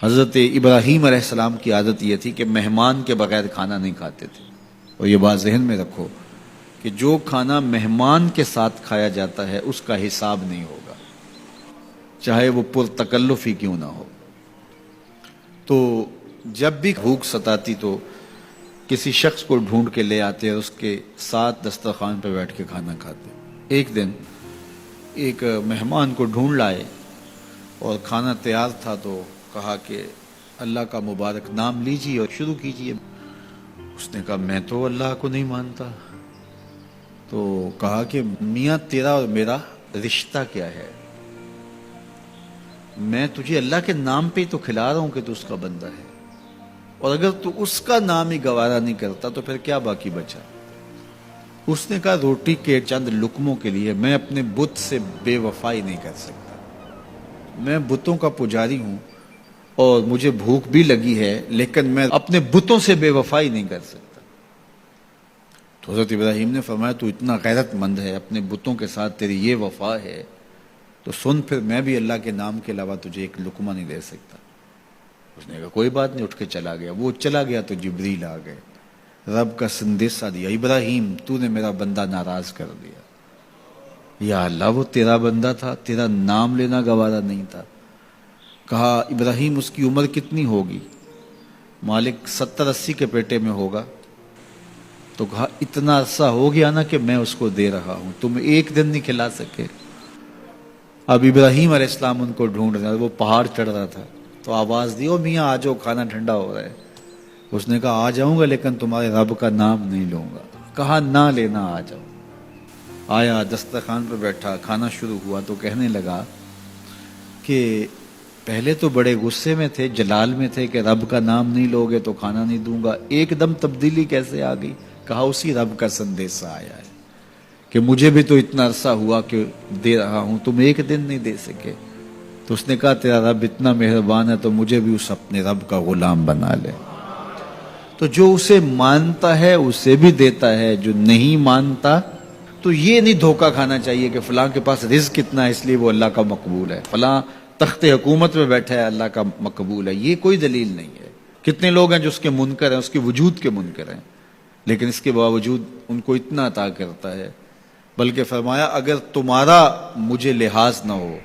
حضرت ابراہیم علیہ السلام کی عادت یہ تھی کہ مہمان کے بغیر کھانا نہیں کھاتے تھے. اور یہ بات ذہن میں رکھو کہ جو کھانا مہمان کے ساتھ کھایا جاتا ہے اس کا حساب نہیں ہوگا، چاہے وہ پرتکلف ہی کیوں نہ ہو. تو جب بھی بھوک ستاتی تو کسی شخص کو ڈھونڈ کے لے آتے اور اس کے ساتھ دسترخوان پہ بیٹھ کے کھانا کھاتے. ایک دن ایک مہمان کو ڈھونڈ لائے اور کھانا تیار تھا تو کہا کہ اللہ کا مبارک نام لیجیے اور شروع کیجیے. اس نے کہا میں تو اللہ کو نہیں مانتا. تو کہا کہ میاں تیرا اور میرا رشتہ کیا ہے؟ میں تجھے اللہ کے نام پہ ہی تو کھلا رہا ہوں کہ تو اس کا بندہ ہے، اور اگر تو اس کا نام ہی گوارا نہیں کرتا تو پھر کیا باقی بچا؟ اس نے کہا روٹی کے چند لقموں کے لیے میں اپنے بت سے بے وفائی نہیں کر سکتا. میں بتوں کا پجاری ہوں اور مجھے بھوک بھی لگی ہے، لیکن میں اپنے بتوں سے بے وفائی نہیں کر سکتا. تو حضرت ابراہیم نے فرمایا تو اتنا غیرت مند ہے، اپنے بتوں کے ساتھ تیری یہ وفا ہے، تو سن پھر میں بھی اللہ کے نام کے علاوہ تجھے ایک لقمہ نہیں دے سکتا. اس نے کہا کوئی بات نہیں، اٹھ کے چلا گیا. وہ چلا گیا تو جبریل آ گئے، رب کا سندیسہ دیا، ابراہیم تو نے میرا بندہ ناراض کر دیا. یا اللہ وہ تیرا بندہ تھا، تیرا نام لینا گوارا نہیں تھا. کہا ابراہیم اس کی عمر کتنی ہوگی؟ مالک 70-80 کے پیٹے میں ہوگا. تو کہا اتنا عرصہ ہو گیا نا کہ میں اس کو دے رہا ہوں، تم ایک دن نہیں کھلا سکے. اب ابراہیم علیہ السلام ان کو ڈھونڈ رہا، وہ پہاڑ چڑھ رہا تھا تو آواز دی او میاں آ جاؤ کھانا ٹھنڈا ہو رہا ہے. اس نے کہا آ جاؤں گا لیکن تمہارے رب کا نام نہیں لوں گا. کہا نہ لینا، آ جاؤ. آیا دسترخوان پہ بیٹھا، کھانا شروع ہوا تو کہنے لگا کہ پہلے تو بڑے غصے میں تھے، جلال میں تھے کہ رب کا نام نہیں لوگے تو کھانا نہیں دوں گا، ایک دم تبدیلی کیسے آ گئی؟ کہا اسی رب کا سندیسہ آیا ہے کہ مجھے بھی تو اتنا عرصہ ہوا کہ دے رہا ہوں، تم ایک دن نہیں دے سکے. تو اس نے کہا تیرا رب اتنا مہربان ہے تو مجھے بھی اس اپنے رب کا غلام بنا لے. تو جو اسے مانتا ہے اسے بھی دیتا ہے، جو نہیں مانتا تو یہ نہیں دھوکہ کھانا چاہیے کہ فلاں کے پاس رزق کتنا ہے اس لیے وہ اللہ کا مقبول ہے، فلاں تخت حکومت میں بیٹھا ہے اللہ کا مقبول ہے. یہ کوئی دلیل نہیں ہے. کتنے لوگ ہیں جو اس کے منکر ہیں، اس کے وجود کے منکر ہیں، لیکن اس کے باوجود ان کو اتنا عطا کرتا ہے. بلکہ فرمایا اگر تمہارا مجھے لحاظ نہ ہو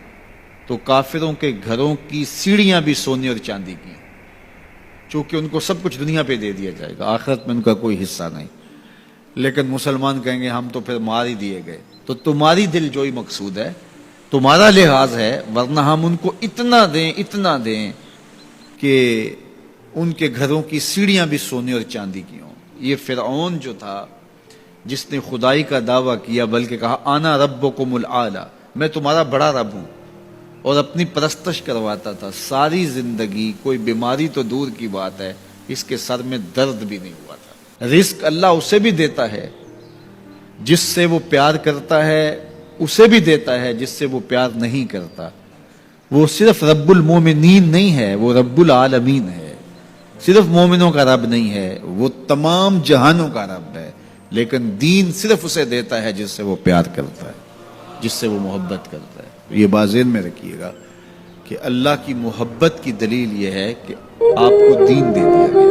تو کافروں کے گھروں کی سیڑھیاں بھی سونے اور چاندی کی، چونکہ ان کو سب کچھ دنیا پہ دے دیا جائے گا، آخرت میں ان کا کوئی حصہ نہیں. لیکن مسلمان کہیں گے ہم تو پھر مار ہی دیے گئے. تو تمہاری دل جوئی مقصود ہے، تمہارا لحاظ ہے، ورنہ ہم ان کو اتنا دیں کہ ان کے گھروں کی سیڑھیاں بھی سونے اور چاندی کی ہوں. یہ فرعون جو تھا جس نے خدائی کا دعویٰ کیا، بلکہ کہا آنا ربکم الاعلی، میں تمہارا بڑا رب ہوں، اور اپنی پرستش کرواتا تھا. ساری زندگی کوئی بیماری تو دور کی بات ہے اس کے سر میں درد بھی نہیں ہوا تھا. رزق اللہ اسے بھی دیتا ہے جس سے وہ پیار کرتا ہے، اسے بھی دیتا ہے جس سے وہ پیار نہیں کرتا. وہ صرف رب المومنین نہیں ہے، وہ رب العالمین ہے. صرف مومنوں کا رب نہیں ہے، وہ تمام جہانوں کا رب ہے. لیکن دین صرف اسے دیتا ہے جس سے وہ پیار کرتا ہے، جس سے وہ محبت کرتا ہے. یہ بات ذہن میں رکھیے گا کہ اللہ کی محبت کی دلیل یہ ہے کہ آپ کو دین دے دیا گیا.